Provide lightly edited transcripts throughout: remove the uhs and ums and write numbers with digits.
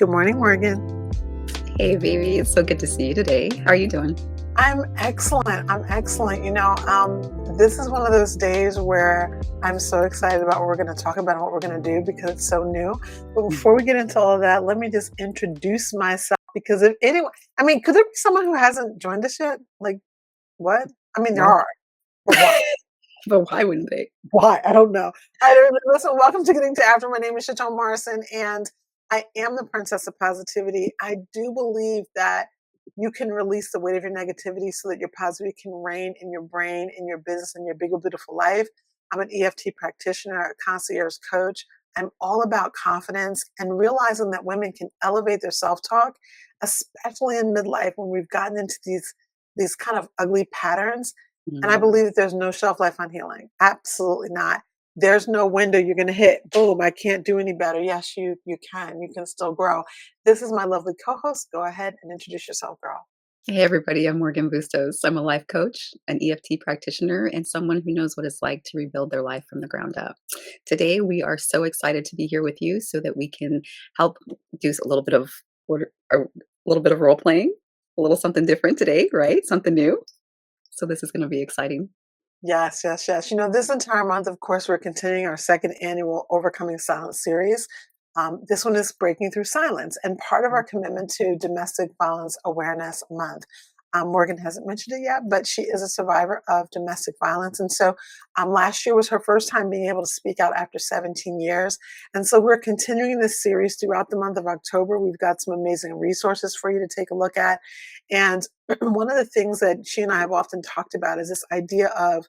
Good morning, Morgan. Hey, baby, it's so good to see you today. How are you doing? I'm excellent. I'm excellent. This is one of those days where I'm so excited about what we're going to talk about and what we're going to do because it's so new. But before we get into all of that, let me just introduce myself because if anyone, could there be someone who hasn't joined us yet? Like, what? There What? are. But why? But why wouldn't they? Why? I don't know. I don't know. Listen, welcome to Getting to After. My name is Chaton Morrison, and I am the Princess of Positivity. I do believe that you can release the weight of your negativity so that your positivity can reign in your brain, in your business, in your big, beautiful life. I'm an EFT practitioner, a concierge coach. I'm all about confidence and realizing that women can elevate their self-talk, especially in midlife when we've gotten into these kind of ugly patterns. And I Mm. believe that there's no shelf life on healing. Absolutely not. There's no window you're going to hit. Boom, I can't do any better. Yes, you can. You can still grow. This is my lovely co-host. Go ahead and introduce yourself, girl. Hey, everybody, I'm Morgan Bustos. I'm a life coach, an EFT practitioner, and someone who knows what it's like to rebuild their life from the ground up. Today, we are so excited to be here with you so that we can help do a little bit of role playing, a little something different today, right? Something new. So this is going to be exciting. Yes, yes, yes. This entire month, of course, we're continuing our second annual Overcoming Silence series. This one is Breaking Through Silence and part of our commitment to Domestic Violence Awareness Month. Morgan hasn't mentioned it yet, but she is a survivor of domestic violence. And so last year was her first time being able to speak out after 17 years. And so we're continuing this series throughout the month of October. We've got some amazing resources for you to take a look at. And one of the things that she and I have often talked about is this idea of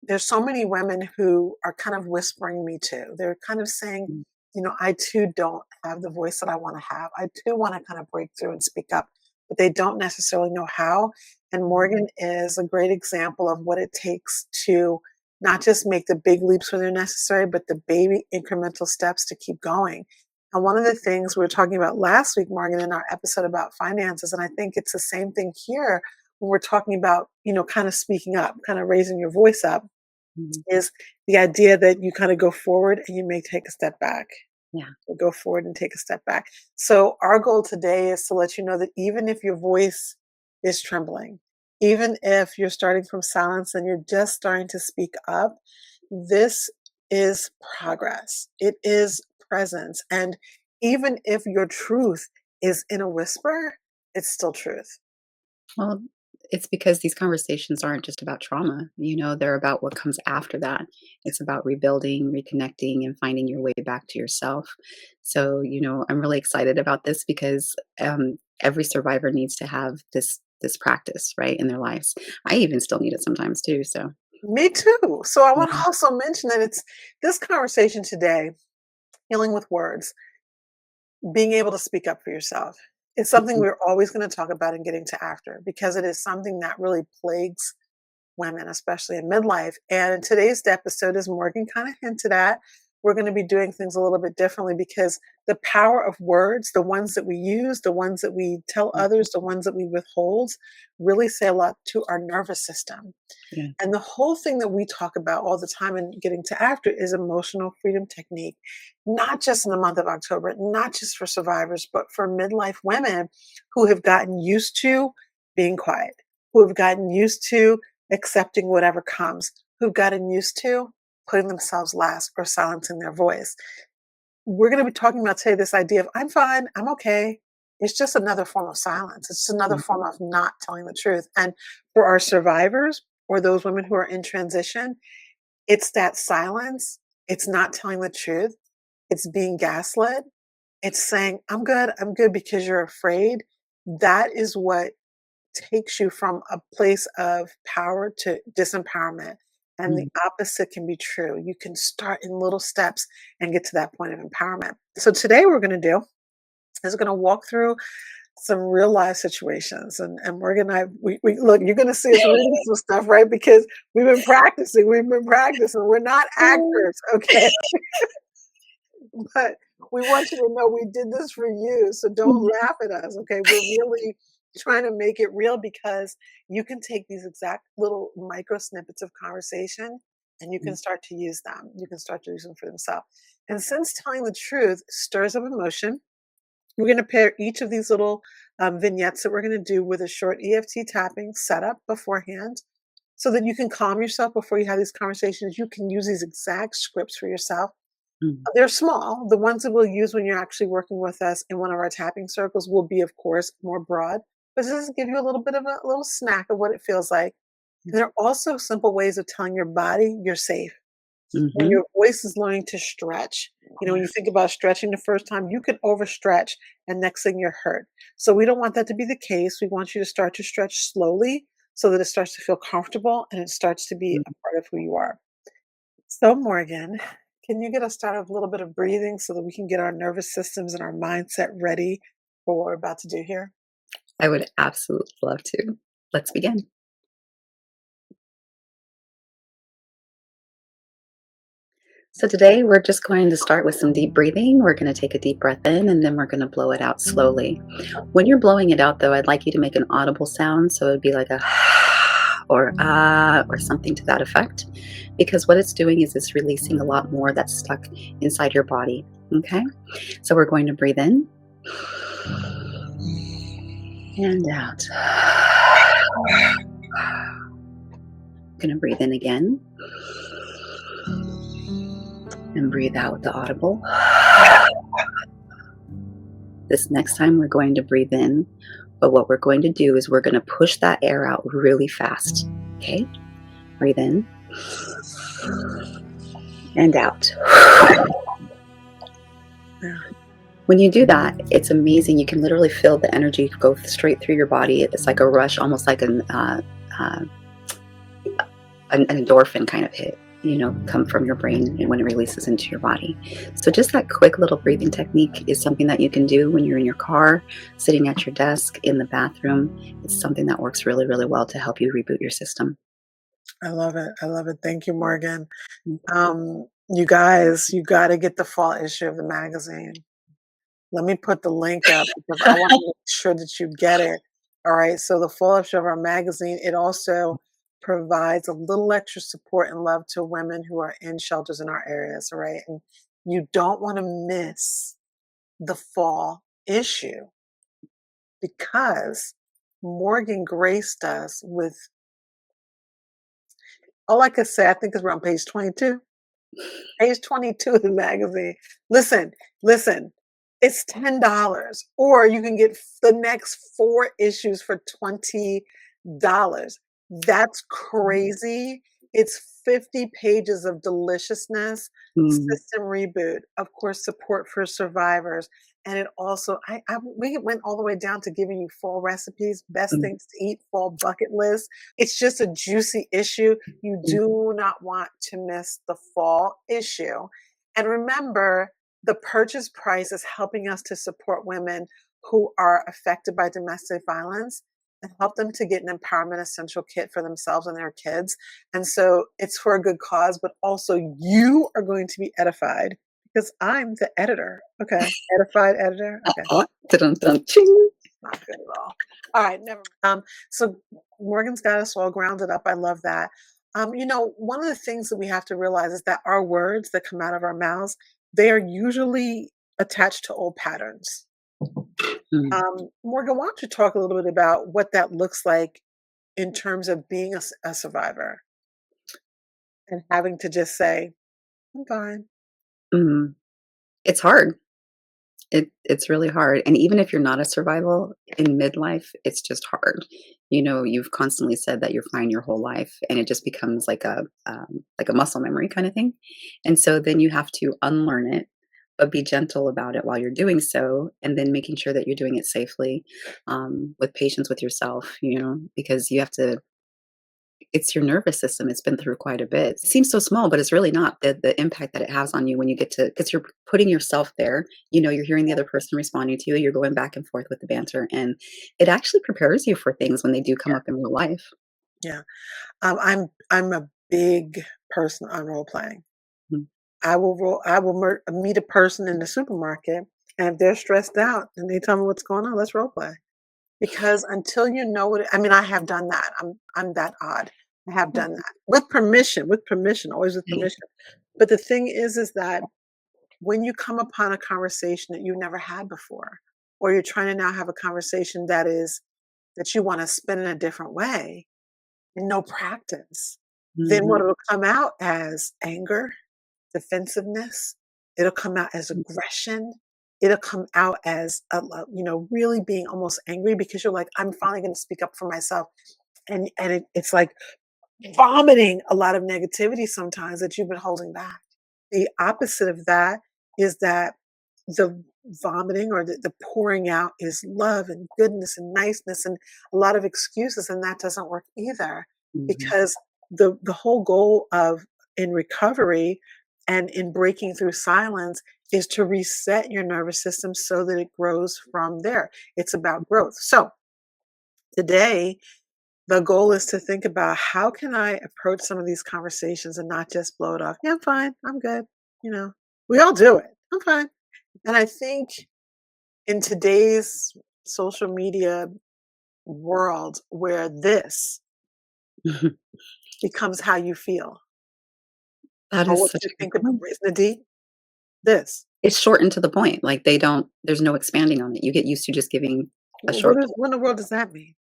there's so many women who are kind of whispering me too. They're kind of saying, Mm. I too don't have the voice that I want to have. I too want to kind of break through and speak up, but they don't necessarily know how. And Morgan is a great example of what it takes to not just make the big leaps when they're necessary, but the baby incremental steps to keep going. And one of the things we were talking about last week, Morgan, in our episode about finances, and I think it's the same thing here when we're talking about, kind of speaking up, kind of raising your voice up, Mhm. is the idea that you kind of go forward and you may take a step back. Yeah. So go forward and take a step back. So our goal today is to let you know that even if your voice is trembling, even if you're starting from silence and you're just starting to speak up, this is progress. It is presence. And even if your truth is in a whisper, it's still truth. Well, it's because these conversations aren't just about trauma, they're about what comes after that. It's about rebuilding, reconnecting, and finding your way back to yourself. So, I'm really excited about this because every survivor needs to have this practice, right, in their lives. I even still need it sometimes too. So, Me too. So I want to mhm. also mention that it's this conversation today, healing with words, being able to speak up for yourself. It's something Mhm. we're always going to talk about and getting to after because it is something that really plagues women, especially in midlife. And in today's episode, as Morgan kind of hinted at, we're going to be doing things a little bit differently because the power of words, the ones that we use, the ones that we tell others, the ones that we withhold, really say a lot to our nervous system. Yeah. And the whole thing that we talk about all the time and getting to after is emotional freedom technique, not just in the month of October, not just for survivors, but for midlife women who have gotten used to being quiet, who have gotten used to accepting whatever comes, who've gotten used to putting themselves last or silencing their voice. We're going to be talking about today this idea of I'm fine, I'm okay. It's just another form of silence. It's another Mhm. form of not telling the truth. And for our survivors or those women who are in transition, it's that silence. It's not telling the truth. It's being gaslit. It's saying, I'm good because you're afraid. That is what takes you from a place of power to disempowerment. And the Mhm. opposite can be true. You can start in little steps and get to that point of empowerment. So today we're going to do is we're going to walk through some real life situations. And Morgan and I, we look, you're going to see us reading some stuff, right? Because we've been practicing. We've been practicing. We're not actors, okay? But we want you to know we did this for you. So don't Mhm. laugh at us. Okay. We're really trying to make it real because you can take these exact little micro snippets of conversation and you can start to use them. You can start to use them for themselves. And since telling the truth stirs up emotion, We're going to pair each of these little vignettes that we're going to do with a short EFT tapping setup beforehand so that you can calm yourself before you have these conversations. You can use these exact scripts for yourself. Mm, They're small. The ones that we'll use when you're actually working with us in one of our tapping circles will be, of course, more broad, but this will give you a little bit of a little snack of what it feels like. yeah. And there are also simple ways of telling your body you're safe. When Mhm. your voice is learning to stretch, when Yeah. you think about stretching the first time, you can overstretch and next thing you're hurt. So we don't want that to be the case. We want you to start to stretch slowly so that it starts to feel comfortable and it starts to be Mm. a part of who you are. So, Morgan, can you get us started with a little bit of breathing so that we can get our nervous systems and our mindset ready for what we're about to do here? I would absolutely love to. Let's begin. So today we're just going to start with some deep breathing. We're going to take a deep breath in and then we're going to blow it out slowly. When you're blowing it out though, I'd like you to make an audible sound. So it'd be like a or ah or something to that effect. Because what it's doing is it's releasing a lot more that's stuck inside your body. Okay? So we're going to breathe in and out. Going to breathe in again and breathe out with the audible. This next time we're going to breathe in, but what we're going to do is we're going to push that air out really fast. Okay? Breathe in and out. Yeah. When you do that, it's amazing. You can literally feel the energy go straight through your body. It's like a rush, almost like uh, an endorphin kind of hit, come from your brain and when it releases into your body. So just that quick little breathing technique is something that you can do when you're in your car, sitting at your desk, in the bathroom. It's something that works really, really well to help you reboot your system. I love it. I love it. Thank you, Morgan. You guys, you got to get the fall issue of the magazine. Let me put the link up because I want to make sure that you get it. All right. So the fall issue of our magazine, it also provides a little extra support and love to women who are in shelters in our areas. All right. And you don't want to miss the fall issue because Morgan graced us with, all I could say, I think is around page 22. Page 22 of the magazine. Listen, listen, it's $10, or you can get the next 4 issues for $20. That's crazy. It's 50 pages of deliciousness, Mm, system reboot, of course, support for survivors. And it also, we went all the way down to giving you fall recipes, best mm, things to eat, fall bucket list. It's just a juicy issue. You mm, do not want to miss the fall issue. And remember, the purchase price is helping us to support women who are affected by domestic violence and help them to get an empowerment essential kit for themselves and their kids. And so it's for a good cause, but also you are going to be edified because I'm the editor. Okay. Edified editor. Okay. dun, dun, ching. Not good at all. All right, never mind. So Morgan's got us all grounded up. I love that. One of the things that we have to realize is that our words that come out of our mouths, they are usually attached to old patterns. Mm. Morgan, why don't you talk a little bit about what that looks like in terms of being a survivor and having to just say, I'm fine. Mm. It's hard. It's really hard, and even if you're not a survival in midlife, it's just hard. You've constantly said that you're fine your whole life, and it just becomes like a muscle memory kind of thing, and so then you have to unlearn it, but be gentle about it while you're doing so, and then making sure that you're doing it safely, with patience with yourself, because you have to it's your nervous system. It's been through quite a bit. It seems so small, but it's really not. The impact that it has on you when you get to because you're putting yourself there, you're hearing the other person responding to you, you're going back and forth with the banter, and it actually prepares you for things when they do come Yeah. up in real life. Yeah. I'm a big person on role playing. Mm, I will meet a person in the supermarket, and if they're stressed out and they tell me what's going on, let's role play. Because until you know what I mean, I have done that. I'm that odd. I have yeah, done that with permission, always with yeah, permission. But the thing is that when you come upon a conversation that you've never had before, or you're trying to now have a conversation that you want to spin in a different way, and no practice, then Mhm. what it'll come out as anger, defensiveness, it'll come out as aggression, it'll come out as really being almost angry because you're like, I'm finally going to speak up for myself, it's like vomiting a lot of negativity sometimes that you've been holding back. The opposite of that is that the vomiting or the pouring out is love and goodness and niceness and a lot of excuses, and that doesn't work either, Mhm. because the whole goal of in recovery and in breaking through silence is to reset your nervous system so that it grows from there. It's about growth. So today the goal is to think about, how can I approach some of these conversations and not just blow it off? Yeah, I'm fine. I'm good. You know, we all do it. I'm fine. And I think in today's social media world where this becomes how you feel That or is what such you a good think about, point. isn't it deep? This. It's shortened to the point, like, they don't there's no expanding on it. You get used to just giving a Well, short what in the world does that mean?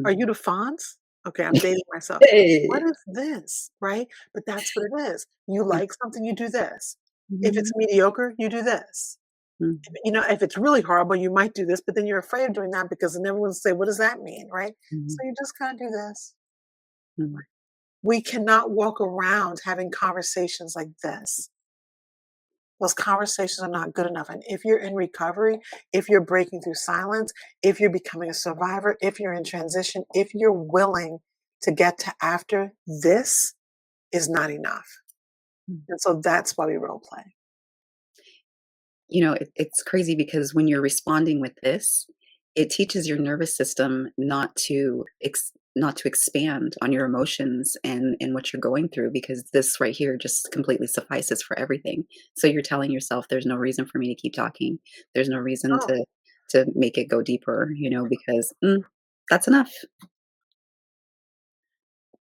Are mm. you the Fonz? Okay, I'm dating myself. What Hey. is this? Right? But that's what it is. You Mm, like something, you do this. If it's mhm, mediocre, you do this. mm, If it's really horrible, you might do this, but then you're afraid of doing that because then everyone will say, what does that mean? Right? So mhm, you just kind of do this. mm, We cannot walk around having conversations like this. Those conversations are not good enough. And if you're in recovery, if you're breaking through silence, if you're becoming a survivor, if you're in transition, if you're willing to get to after, this is not enough. mm. And so that's why we role play. It's crazy because when you're responding with this, it teaches your nervous system not to expand on your emotions and what you're going through, because this right here just completely suffices for everything. So you're telling yourself there's no reason for me to keep talking. There's no reason Oh, to make it go deeper, because that's enough.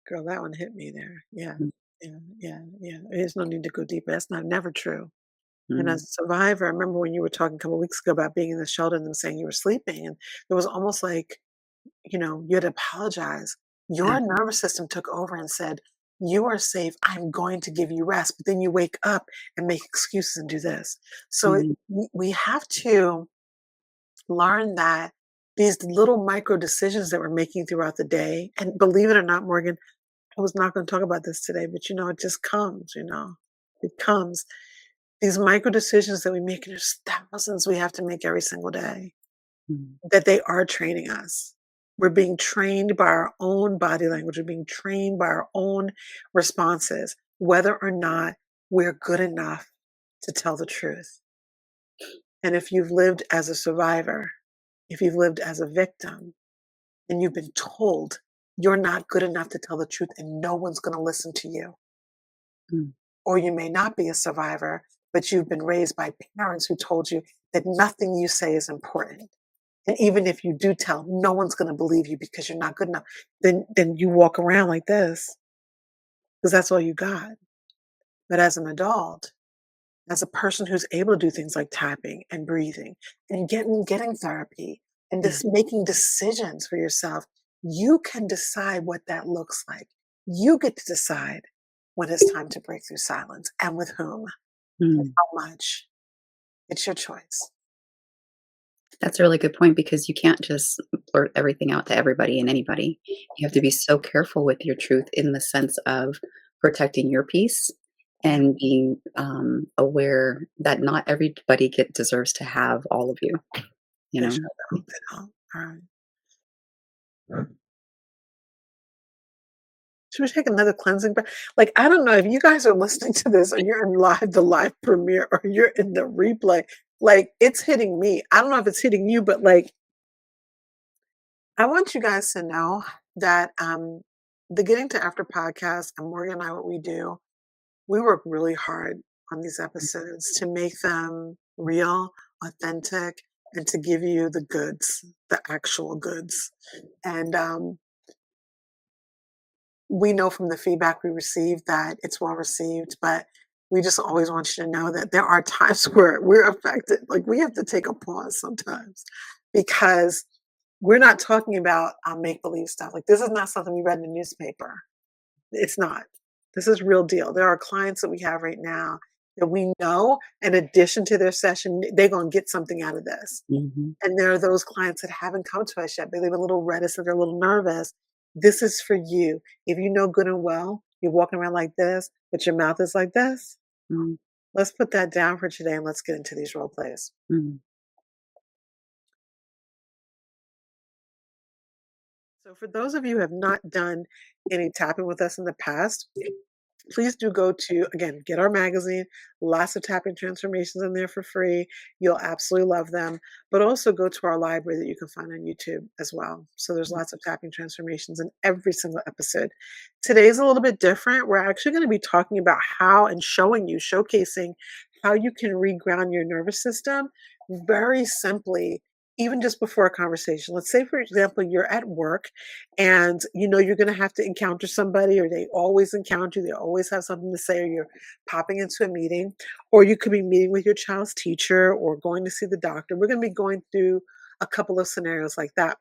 girl, that one hit me there. Yeah. Mm, Yeah. There's no need to go deeper. That's not never true. And mm, as a survivor, I remember when you were talking a couple of weeks ago about being in the shelter and them saying you were sleeping, and it was almost like, you had to apologize. Your yeah. nervous system took over and said, you are safe. I'm going to give you rest. But then you wake up and make excuses and do this. So Mm, we have to learn that these little micro decisions that we're making throughout the day, and believe it or not, Morgan, I was not going to talk about this today, but it just comes. It comes. These micro decisions that we make, and there's thousands we have to make every single day, mm, that they are training us. We're being trained by our own body language. We're being trained by our own responses, whether or not we're good enough to tell the truth. And if you've lived as a survivor, if you've lived as a victim, and you've been told you're not good enough to tell the truth and no one's going to listen to you, mm, or you may not be a survivor, but you've been raised by parents who told you that nothing you say is important. And even if you do tell, no one's going to believe you because you're not good enough. Then you walk around like this because that's all you got. But as an adult, as a person who's able to do things like tapping and breathing and getting therapy and yeah. just making decisions for yourself, you can decide what that looks like. You get to decide when it's time to break through silence and with whom and Mm. how much. It's your choice. That's a really good point, because you can't just blurt everything out to everybody and anybody. You have to be so careful with your truth in the sense of protecting your peace Yeah, and being aware that not everybody deserves to have all of you. You they know. sure don't. They don't. All right. Should we take another cleansing breath? Like, I don't know if you guys are listening to this or you're in the live premiere or you're in the replay. Like, it's hitting me. I don't know if it's hitting you, but like, I want you guys to know that the Getting to After podcast and Morgan and I, what we do, we work really hard on these episodes to make them real, authentic, and to give you the goods, the actual goods. And we know from the feedback we received that it's well received, but we just always want you to know that there are times where we're affected. Like we have to take a pause sometimes because we're not talking about make believe stuff. Like this is not something we read in the newspaper. It's not. This is real deal. There are clients that we have right now that we know, in addition to their session, they're going to get something out of this. Mhm. And there are those clients that haven't come to us yet. They're a little reticent, they're a little nervous. This is for you. If you know good and well, you're walking around like this, but your mouth is like this, Mm, let's put that down for today and let's get into these role plays. mm, So, for those of you who have not done any tapping with us in the past, please do go to, again, get our magazine. Lots of tapping transformations in there for free. You'll absolutely love them. But also go to our library that you can find on YouTube as well. So there's lots of tapping transformations in every single episode. Today's a little bit different. We're actually going to be talking about how and showing you, showcasing how you can reground your nervous system very simply, even just before a conversation. Let's say, for example, you're at work and you know you're going to have to encounter somebody, or they always encounter you, they always have something to say, or you're popping into a meeting, or you could be meeting with your child's teacher or going to see the doctor. We're going to be going through a couple of scenarios like that.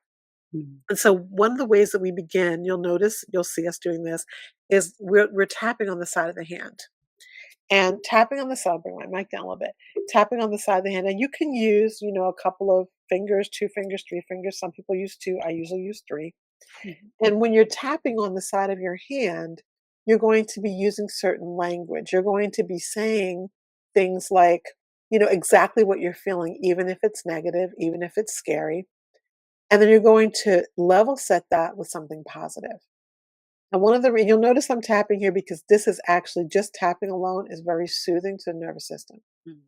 mm. And so one of the ways that we begin, you'll notice, you'll see us doing this, is we're tapping on the side of the hand. And tapping on the side, bring my mic down a little bit, tapping on the side of the hand. And you can use, a couple of fingers, 2 fingers, 3 fingers. Some people use 2. I usually use 3. Mhm. And when you're tapping on the side of your hand, you're going to be using certain language. You're going to be saying things like, exactly what you're feeling, even if it's negative, even if it's scary. And then you're going to level set that with something positive. And one of the, you'll notice I'm tapping here because this is actually just tapping alone is very soothing to the nervous system. Mm.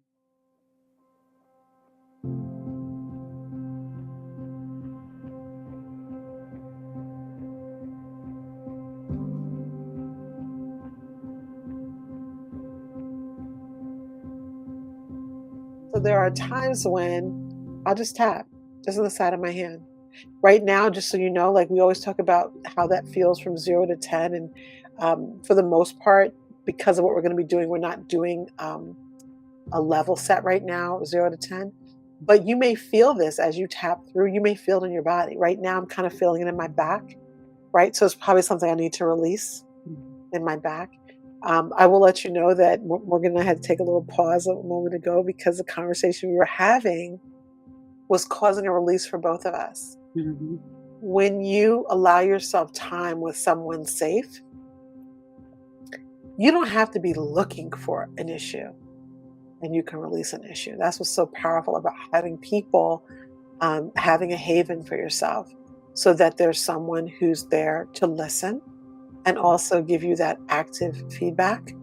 So there are times when I'll just tap just on the side of my hand. Right now, just so you know, like we always talk about how that feels from 0 to 10. And for the most part, because of what we're going to be doing, we're not doing a level set right now, 0 to 10. But you may feel this as you tap through. You may feel it in your body. Right now, I'm kind of feeling it in my back, right? So it's probably something I need to release Mm. in my back. I will let you know that Morgan and I had to take a little pause a moment ago because the conversation we were having was causing a release for both of us. Mhm. When you allow yourself time with someone safe, you don't have to be looking for an issue and you can release an issue. That's what's so powerful about having people, having a haven for yourself so that there's someone who's there to listen and also give you that active feedback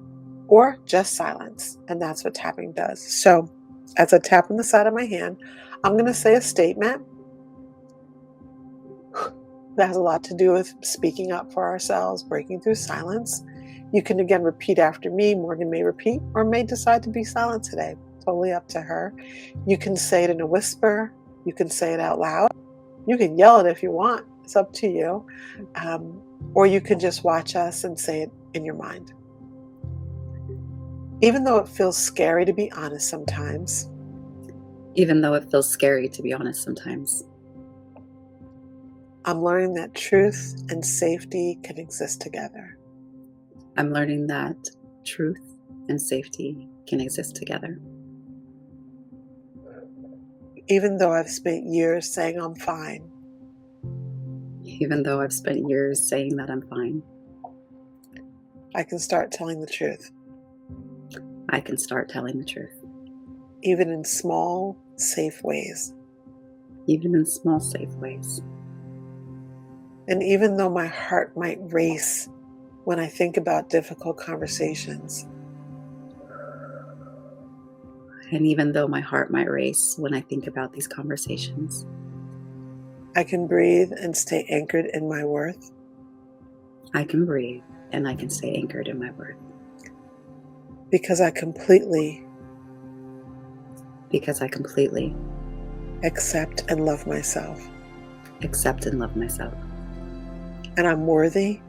or just silence. And that's what tapping does. So as I tap on the side of my hand, I'm going to say a statement that has a lot to do with speaking up for ourselves, breaking through silence. You can again repeat after me. Morgan may repeat or may decide to be silent today. Totally up to her. You can say it in a whisper. You can say it out loud. You can yell it if you want. It's up to you. Or you can just watch us and say it in your mind. Even though it feels scary to be honest sometimes, Even though it feels scary, to be honest, sometimes, I'm learning that truth and safety can exist together. I'm learning that truth and safety can exist together. Even though I've spent years saying I'm fine, Even though I've spent years saying that I'm fine, I can start telling the truth, I can start telling the truth, even in small, safe ways. even in small, safe ways. And even though my heart might race when I think about difficult conversations, And even though my heart might race when I think about these conversations, I can breathe and stay anchored in my worth I can breathe and I can stay anchored in my worth because I completely accept and love myself. accept and love myself. And I'm worthy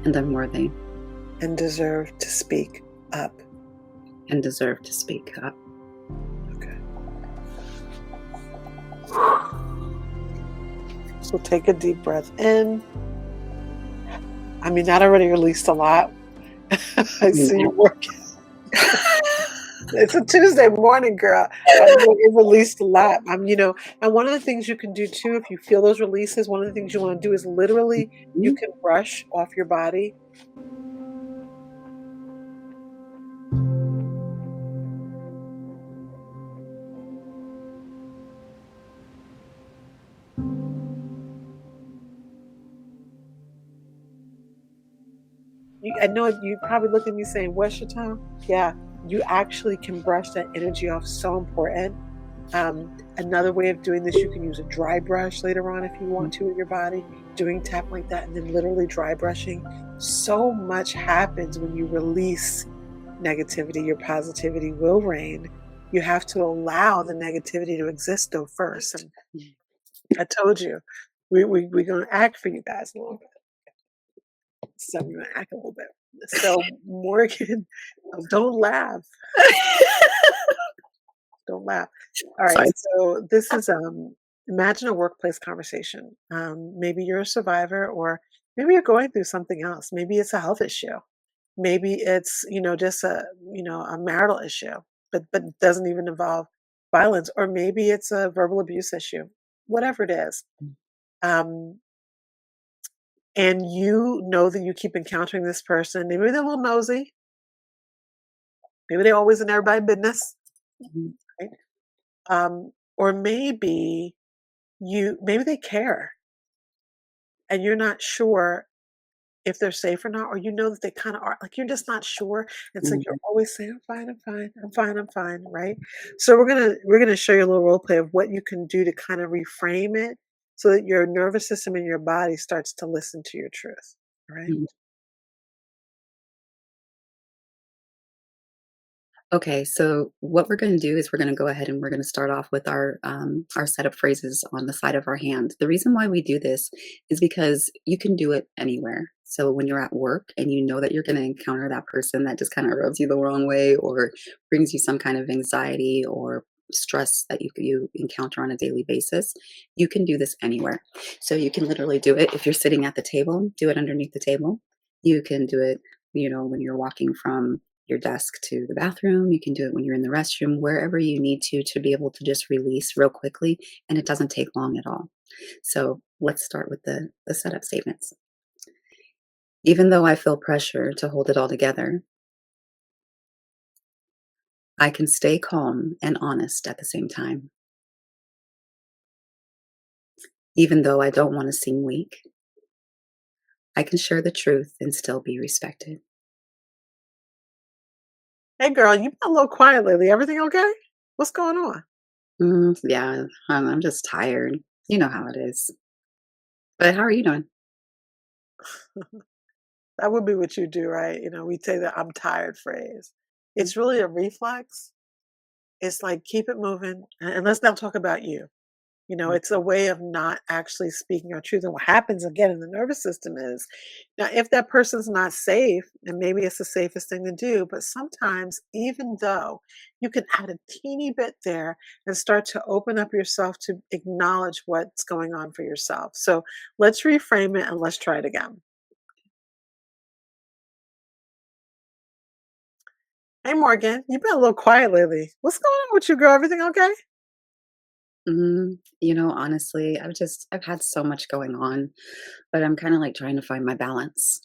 And I'm worthy and deserve to speak up. and deserve to speak up. Okay. So take a deep breath in. I mean, that already released a lot. I see Yeah. you working. It's a Tuesday morning, girl. I know it released a lot. And one of the things you can do too, if you feel those releases, one of the things you want to do is literally you Mhm. can brush off your body. I know you probably look at me saying, "What's your time?" Yeah, you actually can brush that energy off. So important. Another way of doing this, you can use a dry brush later on if you want to with your body, doing tapping like that, and then literally dry brushing. So much happens when you release negativity. Your positivity will reign. You have to allow the negativity to exist though first. And I told you, we're gonna act for you guys a little bit. So we're gonna act a little bit. So Morgan, don't laugh. Don't laugh. All right. Sorry. So this is imagine a workplace conversation. Maybe you're a survivor, or maybe you're going through something else. Maybe it's a health issue. Maybe it's just a marital issue, but it doesn't even involve violence. Or maybe it's a verbal abuse issue. Whatever it is, um, and you know that you keep encountering this person. Maybe they're a little nosy. Maybe they're always in everybody's business. Mhm. Right? Or maybe they care and you're not sure if they're safe or not, or you know that they kind of are, like you're just not sure. And so you're Mhm. always saying, I'm fine, I'm fine, I'm fine, I'm fine, right? So we're gonna show you a little role play of what you can do to kind of reframe it so that your nervous system and your body starts to listen to your truth. Right? Mhm. Okay, so what we're going to do is we're going to go ahead and we're going to start off with our set of phrases on the side of our hand. The reason why we do this is because you can do it anywhere. So when you're at work and you know that you're going to encounter that person that just kind of rubs you the wrong way or brings you some kind of anxiety or stress that you encounter on a daily basis, you can do this anywhere. So you can literally do it if you're sitting at the table, do it underneath the table. You can do it, when you're walking from your desk to the bathroom. You can do it when you're in the restroom, wherever you need to be able to just release real quickly. And it doesn't take long at all. So let's start with the setup statements. Even though I feel pressure to hold it all together, I can stay calm and honest at the same time. Even though I don't want to seem weak, I can share the truth and still be respected. Hey girl, you've been a little quiet lately. Everything okay? What's going on? Yeah, I'm just tired. You know how it is. But how are you doing? That would be what you do, right? We say the I'm tired phrase. It's really a reflex. It's like keep it moving, and let's not talk about you. Mhm. It's a way of not actually speaking our truth. And what happens again in the nervous system is now, if that person's not safe, and maybe it's the safest thing to do, but sometimes, even though you can add a teeny bit there and start to open up yourself to acknowledge what's going on for yourself. So let's reframe it and let's try it again. Hey, Morgan, you've been a little quiet lately. What's going on with you, girl? Everything okay? Honestly, I've had so much going on, but I'm kind of like trying to find my balance.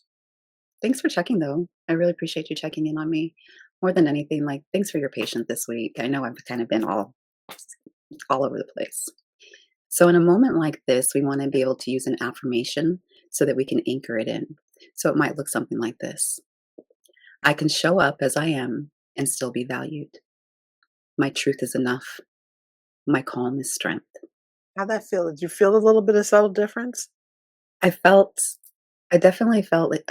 Thanks for checking though. I really appreciate you checking in on me. More than anything, like thanks for your patience this week. I know I've kind of been all over the place. So in a moment like this, we want to be able to use an affirmation so that we can anchor it in. So it might look something like this. I can show up as I am and still be valued. My truth is enough. My calm is strength. How'd that feel? Did you feel a little bit of subtle difference? I felt I definitely felt like,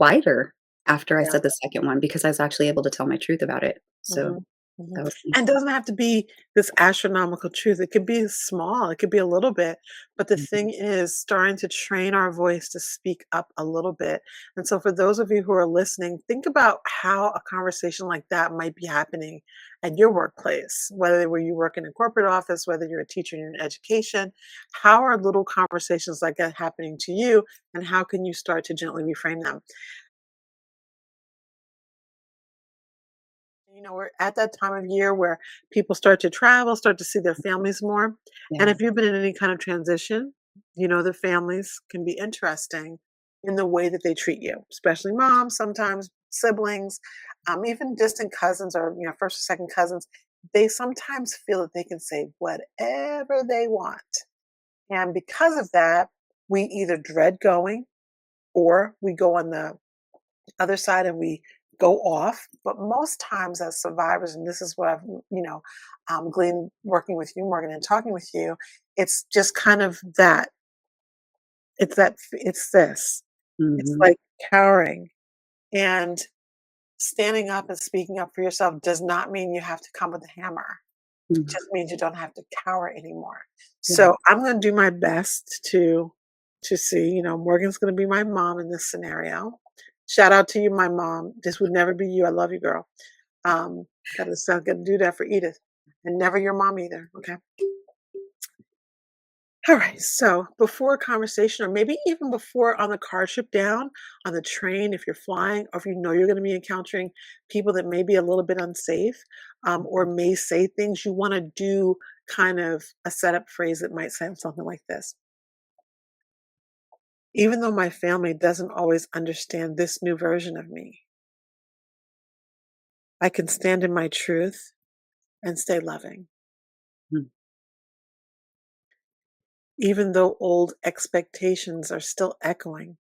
lighter after I Yeah. said the second one because I was actually able to tell my truth about it. So, Mhm. Mhm. That was And it doesn't have to be this astronomical truth. It could be small, it could be a little bit. But the mhm, thing is, starting to train our voice to speak up a little bit. And so, for those of you who are listening, think about how a conversation like that might be happening at your workplace, whether where you work in a corporate office, whether you're a teacher in education. How are little conversations like that happening to you? And how can you start to gently reframe them? We're at that time of year where people start to travel, start to see their families more. And yeah. if you've been in any kind of transition, the families can be interesting in the way that they treat you, especially moms, sometimes siblings, even distant cousins or, first or second cousins. They sometimes feel that they can say whatever they want. And because of that, we either dread going or we go on the other side and we go off. But most times, as survivors, and this is what I've, gleaned working with you, Morgan, and talking with you, it's just kind of that. It's this. It's Mhm, like cowering and standing up and speaking up for yourself does not mean you have to come with a hammer. It mhm, just means you don't have to cower anymore. yeah. So I'm going to do my best to see. Morgan's going to be my mom in this scenario. Shout out to you, my mom. This would never be you. I love you, girl. Gotta do that for Edith, and never your mom either. Okay. All right. So before a conversation, or maybe even before on the car trip down, on the train, if you're flying, or if you know you're going to be encountering people that may be a little bit unsafe, or may say things, you want to do kind of a setup phrase that might sound something like this. Even though my family doesn't always understand this new version of me, I can stand in my truth and stay loving. Mm, Even though old expectations are still echoing,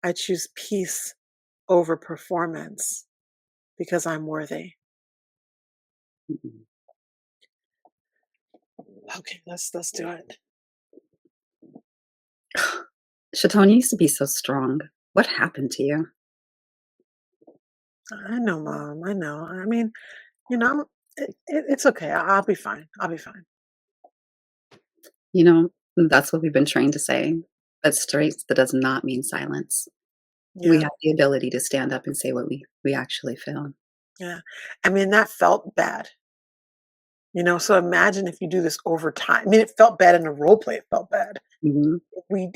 I choose peace over performance because I'm worthy. mhm. Okay, let's do it. Chaton, you used to be so strong. What happened to you? I know, mom. I know. I mean, it's okay. I'll be fine. I'll be fine. You know, that's what we've been trained to say, but strength, that does not mean silence. We Yeah, have the ability to stand up and say what we actually feel. yeah. I mean, that felt bad. So imagine if you do this over time. I mean, it felt bad in the role play. It felt bad. Mhm,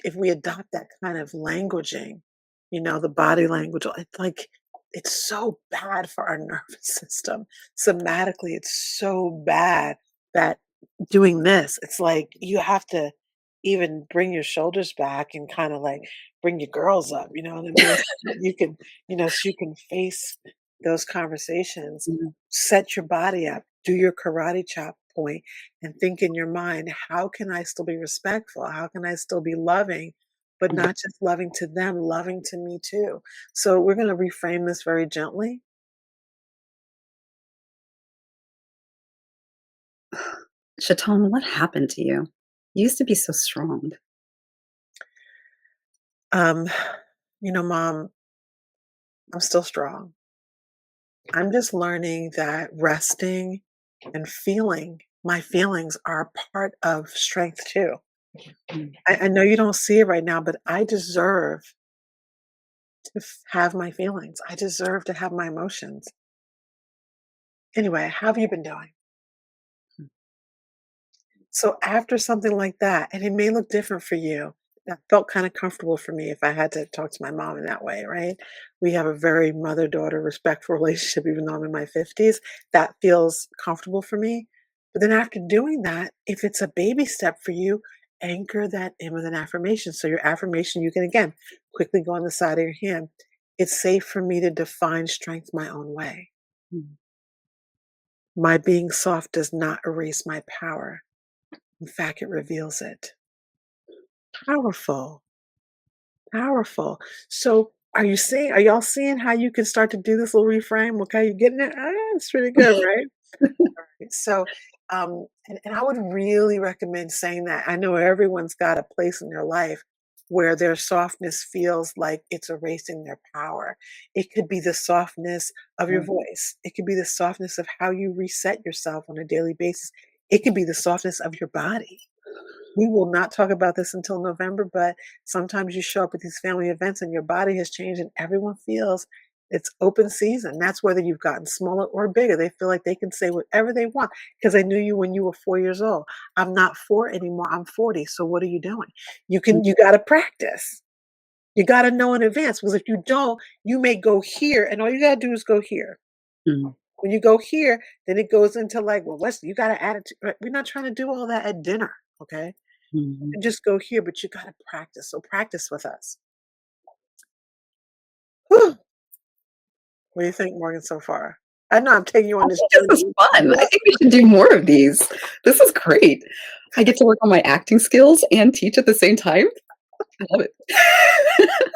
If we adopt that kind of languaging, the body language, it's like it's so bad for our nervous system. Somatically, it's so bad that doing this, it's like you have to even bring your shoulders back and kind of like bring your girls up, you know what I mean? So that you can face those conversations, yeah, set your body up, do your karate chop point and think in your mind, how can I still be respectful? How can I still be loving, but mm. not just loving to them, loving to me too? So we're going to reframe this very gently. Chaton, what happened to you? You used to be so strong. Um, Mom, I'm still strong. I'm just learning that resting and feeling my feelings are a part of strength too. Mm, I know you don't see it right now, but I deserve to have my feelings. I deserve to have my emotions. Anyway, how have you been doing? mm, So after something like that, and it may look different for you, that felt kind of comfortable for me if I had to talk to my mom in that way, right? We have a very mother-daughter respectful relationship, even though I'm in my 50s. That feels comfortable for me. But then after doing that, if it's a baby step for you, anchor that in with an affirmation. So your affirmation, you can again quickly go on the side of your hand. It's safe for me to define strength my own way. mm. My being soft does not erase my power. In fact, it reveals it. Powerful, powerful. So, are y'all seeing how you can start to do this little reframe? Okay, you getting it? It's pretty good, right? So, and I would really recommend saying that. I know everyone's got a place in their life where their softness feels like it's erasing their power. It could be the softness of your voice. It could be the softness of how you reset yourself on a daily basis. It could be the softness of your body. We will not talk about this until November, but sometimes you show up at these family events and your body has changed and everyone feels it's open season. That's whether you've gotten smaller or bigger. They feel like they can say whatever they want because I knew you when you were 4 years old. I'm not 4 anymore. I'm 40. So what are you doing? You got to practice. You got to know in advance because if you don't, you may go here and all you got to do is go here. Mhm. When you go here, then it goes into like, well, Wesley, you got to add it. We're not trying to do all that at dinner. Okay. Mhm. And just go here, but you got to practice. So practice with us. Whew. What do you think, Morgan, so far? I know I'm taking you I on this think this is journey. fun. I What? think we should do more of these. This is great. I get to work on my acting skills and teach at the same time. I love it.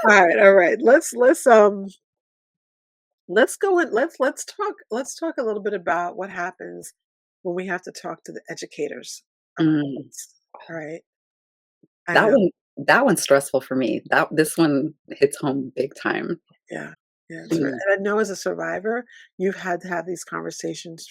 All right, all right. Let's go in. Let's talk a little bit about what happens when we have to talk to the educators of our Mm, kids. All right. I that know. one that one's stressful for me. This one hits home big time. Yeah. Yeah. Mm. And I know as a survivor, you've had to have these conversations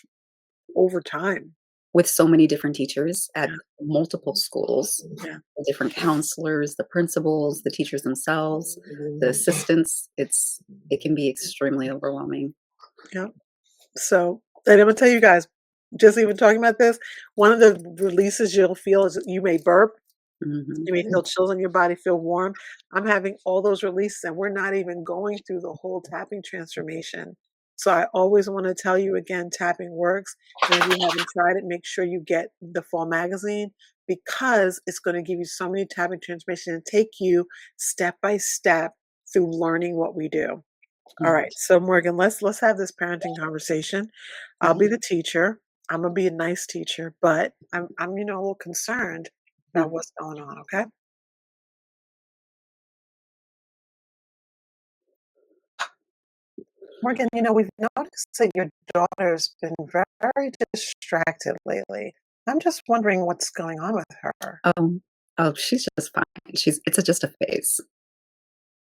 over time. With so many different teachers at Yeah. multiple schools, Yeah. the different counselors, the principals, the teachers themselves, the assistants, it can be extremely overwhelming. Yeah. So, and I'm gonna tell you guys, just even talking about this, one of the releases you'll feel is you may burp, Mhm. you may feel chills in your body, feel warm. I'm having all those releases, and we're not even going through the whole tapping transformation. So I always want to tell you again, tapping works. And if you haven't tried it, make sure you get the fall magazine because it's going to give you so many tapping transformation and take you step by step through learning what we do. All Mhm. right. So Morgan, let's have this parenting conversation. I'll be Mhm. the teacher. I'm gonna be a nice teacher, but I'm a little concerned about Mhm. what's going on, okay? Morgan, we've noticed that your daughter's been very distracted lately. I'm just wondering what's going on with her. Oh, oh, she's just fine. It's just a phase.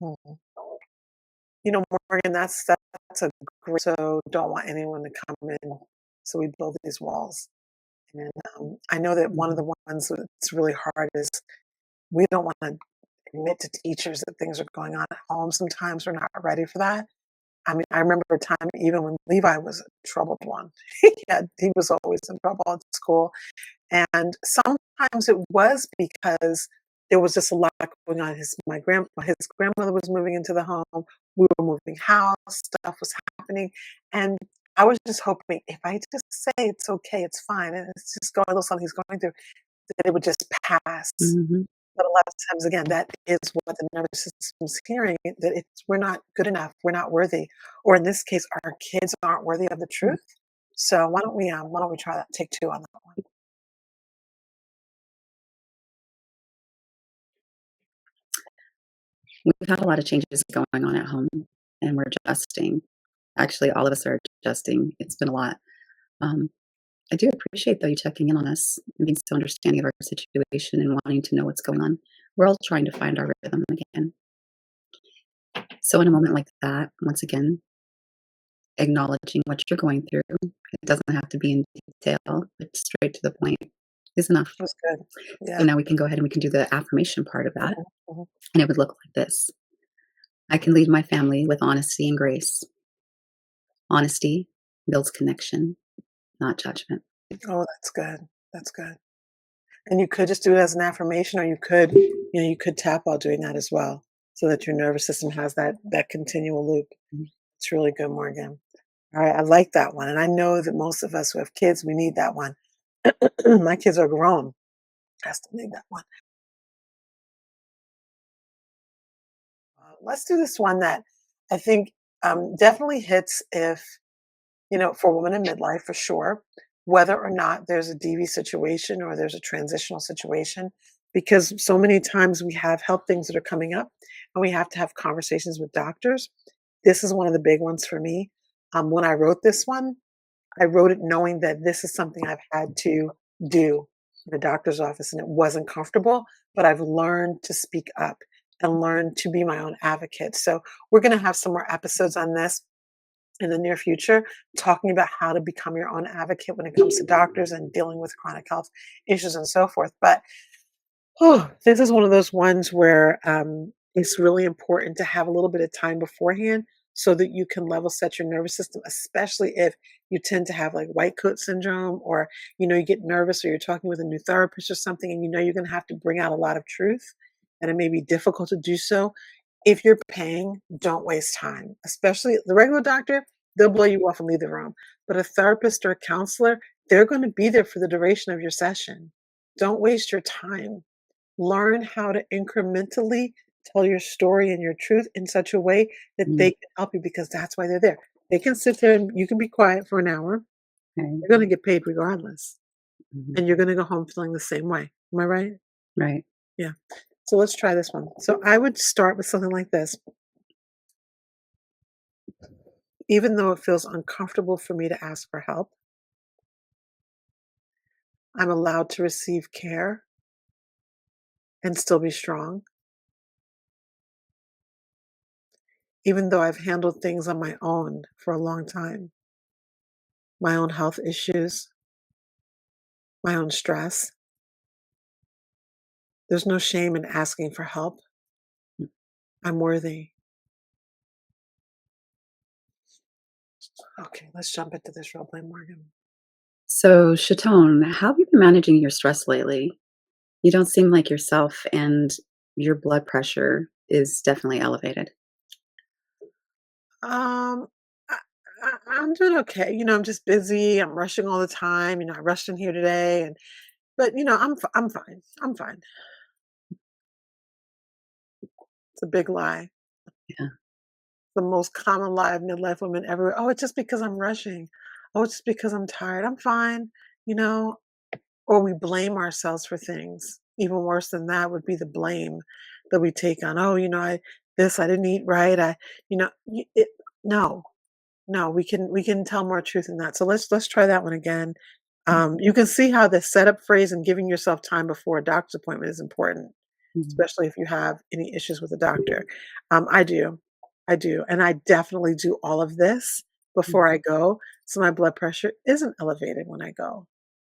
Mhm. You know, Morgan, that's a great so don't want anyone to come in. So we build these walls. And I know that one of Mhm. the ones that's really hard is we don't want to admit to teachers that things are going on at home. Sometimes we're not ready for that. I mean, I remember a time even when Levi was a troubled one. He was always in trouble at school. And sometimes it was because there was just a lot going on. His grandmother was moving into the home. We were moving house. Stuff was happening, and I was just hoping if I just say it's okay, it's fine, and it's just going a little something he's going through, that it would just pass. Mhm. But a lot of times, again, that is what the nervous system's hearing, that we're not good enough, we're not worthy, or in this case, our kids aren't worthy of the truth. So why don't we try that? Take two on that one. We've had a lot of changes going on at home, and we're adjusting. Actually, all of us are adjusting. It's been a lot. Um, I do appreciate, though, you checking in on us and being so understanding of our situation and wanting to know what's going on. We're all trying to find our rhythm again. So, in a moment like that, once again, acknowledging what you're going through. It doesn't have to be in detail, but straight to the point is enough. That's good. So Yeah. now we can go ahead and we can do the affirmation part of that. Mhm, mhm. And it would look like this: I can lead my family with honesty and grace. Honesty builds connection, not judgment. Oh, that's good. That's good. And you could just do it as an affirmation, or you could tap while doing that as well, so that your nervous system has that continual loop. It's really good, Morgan. All right, I like that one, and I know that most of us who have kids, we need that one. My kids are grown. I still need that one. Let's do this one that I think definitely hits if for women in midlife for sure, whether or not there's a DV situation or there's a transitional situation, because so many times we have health things that are coming up and we have to have conversations with doctors. This is one of the big ones for me. When I wrote this one, I wrote it knowing that this is something I've had to do in a doctor's office and it wasn't comfortable, but I've learned to speak up and learn to be my own advocate. So we're going to have some more episodes on this in the near future, talking about how to become your own advocate when it comes to doctors and dealing with chronic health issues and so forth. But this is one of those ones where it's really important to have a little bit of time beforehand so that you can level set your nervous system, especially if you tend to have like white coat syndrome, or you get nervous, or you're talking with a new therapist or something, and you're going to have to bring out a lot of truth, and it may be difficult to do so. If you're paying, don't waste time, especially the regular doctor. They'll blow you off and leave the room. But a therapist or a counselor, they're going to be there for the duration of your session. Don't waste your time. Learn how to incrementally tell your story and your truth in such a way that they Mm, can help you, because that's why they're there. They can sit there and you can be quiet for an hour. right. You're going to get paid regardless. Mhm. And you're going to go home feeling the same way. Am I right? Right. Yeah. So let's try this one. So I would start with something like this. Even though it feels uncomfortable for me to ask for help, I'm allowed to receive care and still be strong. Even though I've handled things on my own for a long time, my own health issues, my own stress, there's no shame in asking for help. I'm worthy. Okay, let's jump into this role play, Morgan. So, Chaton, how have you been managing your stress lately? You don't seem like yourself, and your blood pressure is definitely elevated. Um, I, I'm doing okay. I'm just busy. I'm rushing all the time. I rushed in here today, but I'm fine. I'm fine. It's a big lie. Yeah. The most common lie of midlife women everywhere. Oh, it's just because I'm rushing. Oh, it's just because I'm tired. I'm fine. You know, or we blame ourselves for things. Even worse than that would be the blame that we take on. Oh, I didn't eat right. No, no, we can tell more truth than that. So let's try that one again. You can see how the setup phrase and giving yourself time before a doctor's appointment is important, Mhm. especially if you have any issues with a doctor. I do, and I definitely do all of this before I go, so my blood pressure isn't elevated when I go,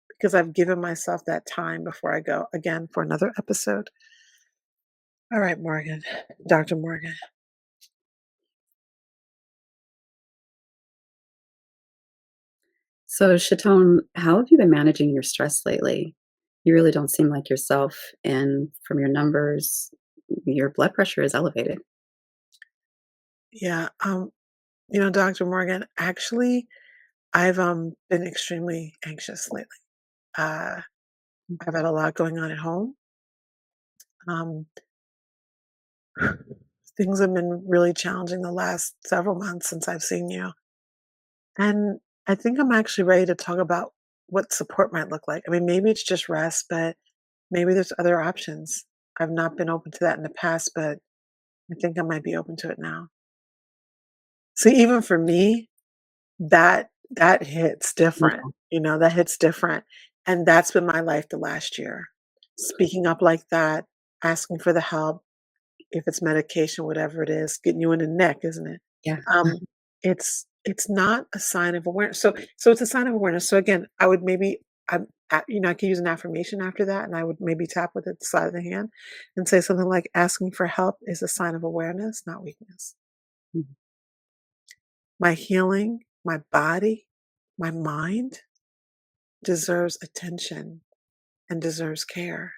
because I've given myself that time before I go again for another episode. All right, Morgan, Dr. Morgan. So, Chaton, how have you been managing your stress lately? You really don't seem like yourself, and from your numbers, your blood pressure is elevated. Yeah, Dr. Morgan, actually, I've been extremely anxious lately. Uh, I've had a lot going on at home. Um, things have been really challenging the last several months since I've seen you. And I think I'm actually ready to talk about what support might look like. I mean, maybe it's just rest, but maybe there's other options. I've not been open to that in the past, but I think I might be open to it now. See, even for me, that hits different. Yeah. That hits different. And that's been my life the last year. Speaking up like that, asking for the help, if it's medication, whatever it is, getting you in the neck, isn't it? Yeah. Um, it's not a sign of awareness. So it's a sign of awareness. So again, I would maybe I could use an affirmation after that, and I would maybe tap with the side of the hand and say something like, "Asking for help is a sign of awareness, not weakness. Mhm. My healing, my body, my mind deserves attention and deserves care."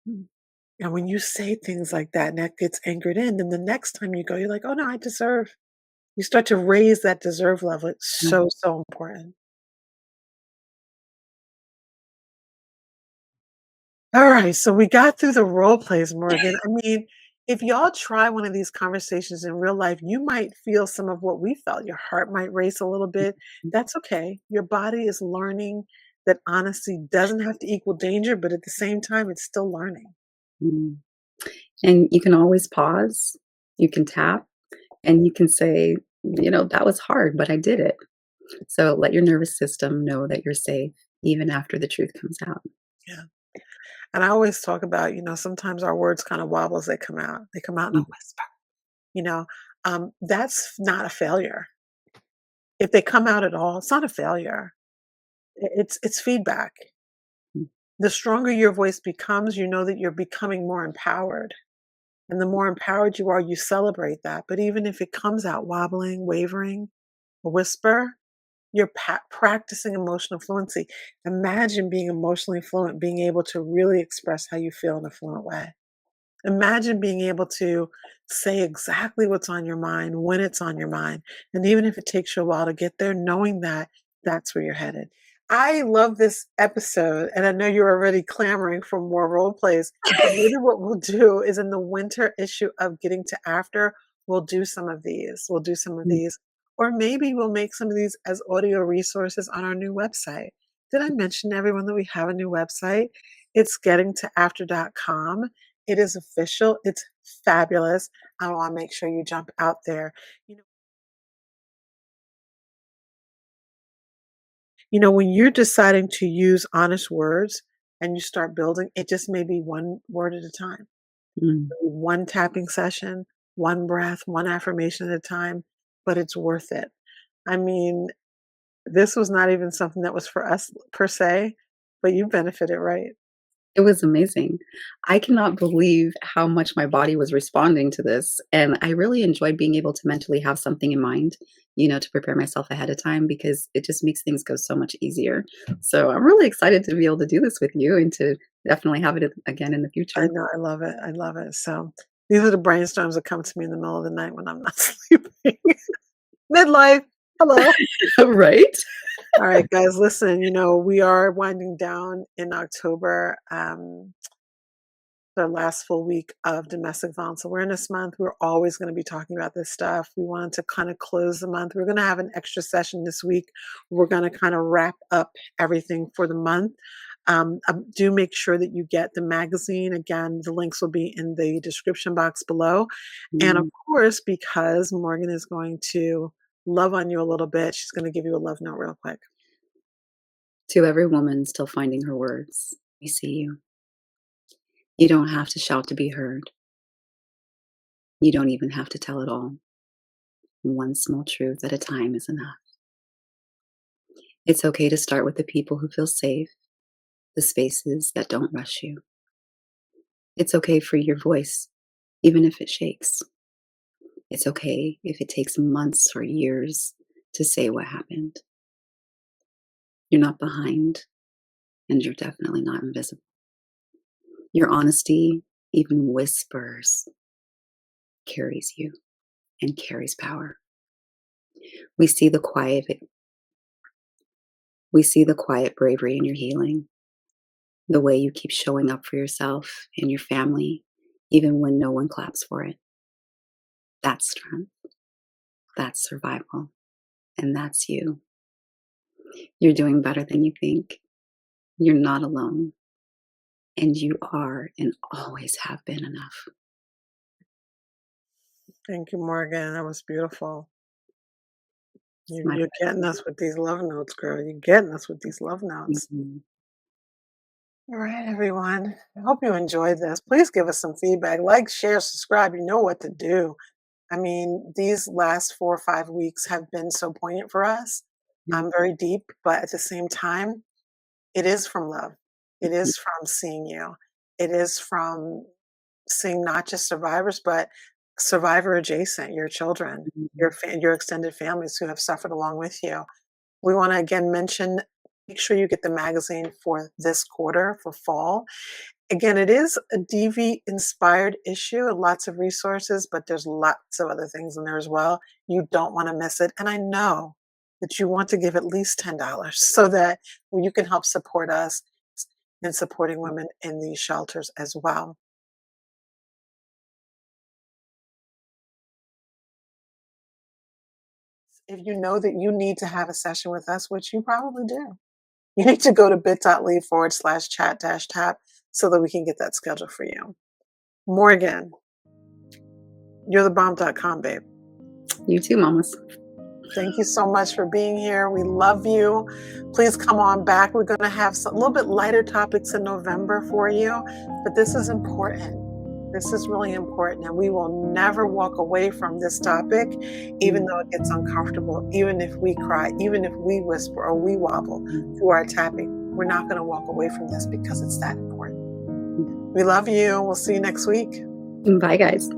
Mm. And when you say things like that and that gets anchored in, then the next time you go, you're like, "Oh no, I deserve." You start to raise that deserve level. It's Yeah. so, so important. All right, so we got through the role plays, Morgan. I mean, if y'all try one of these conversations in real life, you might feel some of what we felt. Your heart might race a little bit. That's okay. Your body is learning that honesty doesn't have to equal danger, but at the same time, it's still learning. Mhm. And you can always pause, you can tap, and you can say, that was hard, but I did it. So let your nervous system know that you're safe even after the truth comes out. Yeah. And I always talk about, sometimes our words kind of wobble as they come out. They come out in a Mm, whisper, you know. That's not a failure. If they come out at all, it's not a failure. It's feedback. mm, The stronger your voice becomes, you know that you're becoming more empowered. And the more empowered you are, you celebrate that. But even if it comes out wobbling, wavering, a whisper, you're practicing emotional fluency. Imagine being emotionally fluent, being able to really express how you feel in a fluent way. Imagine being able to say exactly what's on your mind when it's on your mind. And even if it takes you a while to get there, knowing that that's where you're headed. I love this episode, and I know you're already clamoring for more role plays. But maybe what we'll do is in the winter issue of Getting to After, we'll do some of these. We'll do some of mm. these. Or maybe we'll make some of these as audio resources on our new website. Did I mention to everyone that we have a new website? It's gettingtoafter.com. It is official. It's fabulous. I want to make sure you jump out there. You know, when you're deciding to use honest words and you start building, it just may be one word at a time, Mm. one tapping session, one breath, one affirmation at a time, but it's worth it. I mean, this was not even something that was for us per se, but you benefited, right? It was amazing. I cannot believe how much my body was responding to this, and I really enjoyed being able to mentally have something in mind, to prepare myself ahead of time because it just makes things go so much easier. So I'm really excited to be able to do this with you and to definitely have it again in the I future. know, I love it. I love it. So these are the brainstorms that come to me in the middle of the night when I'm not sleeping. Midlife. Hello. Right? All right, guys, listen, we are winding down in October, the last full week of Domestic Violence Awareness Month. We're always going to be talking about this stuff. We wanted to kind of close the month. We're going to have an extra session this week. We're going to kind of wrap up everything for the month. Do make sure that you get the magazine. Again, the links will be in the description box below. And of Mm. course, because Morgan is going to love on you a little bit, she's going to give you a love note real quick. To every woman still finding her words, we see you. You don't have to shout to be heard. You don't even have to tell it all. One small truth at a time is enough. It's okay to start with the people who feel safe, the spaces that don't rush you. It's okay for your voice, even if it shakes. It's okay if it takes months or years to say what happened. You're not behind, and you're definitely not invisible. Your honesty, even whispers, carries you and carries power. We see the quiet we see the quiet bravery in your healing, the way you keep showing up for yourself and your family, even when no one claps for it. That's strength, that's survival, and that's you. You're doing better than you think. You're not alone, and you are and always have been enough. Thank you, Morgan. That was beautiful. It's You, my you're getting us with these love notes, girl. You're getting us with these love notes. Mhm. All right, everyone. I hope you enjoyed this. Please give us some feedback. Like, share, subscribe. You know what to do. I mean, these last 4 or 5 weeks have been so poignant for us. Mhm. Very deep, but at the same time, it is from love. It is from seeing you. It is from seeing not just survivors, but survivor adjacent, your children, Mhm. your extended families who have suffered along with you. We want to again mention, make sure you get the magazine for this quarter for fall. Again, it is a DV inspired issue, lots of resources, but there's lots of other things in there as well. You don't want to miss it. And I know that you want to give at least $10 so that you can help support us in supporting women in these shelters as well. If you know that you need to have a session with us, which you probably do, you need to go to bit.ly/chat-tap so that we can get that scheduled for you. Morgan, you're the bomb.com, babe. You too, mamas. Thank you so much for being here. We love you. Please come on back. We're going to have a little bit lighter topics in November for you, but this is important. This is really important, and we will never walk away from this topic, even though it gets uncomfortable, even if we cry, even if we whisper or we wobble through our tapping. We're not going to walk away from this because it's that important. We love you. We'll see you next week. Bye, guys.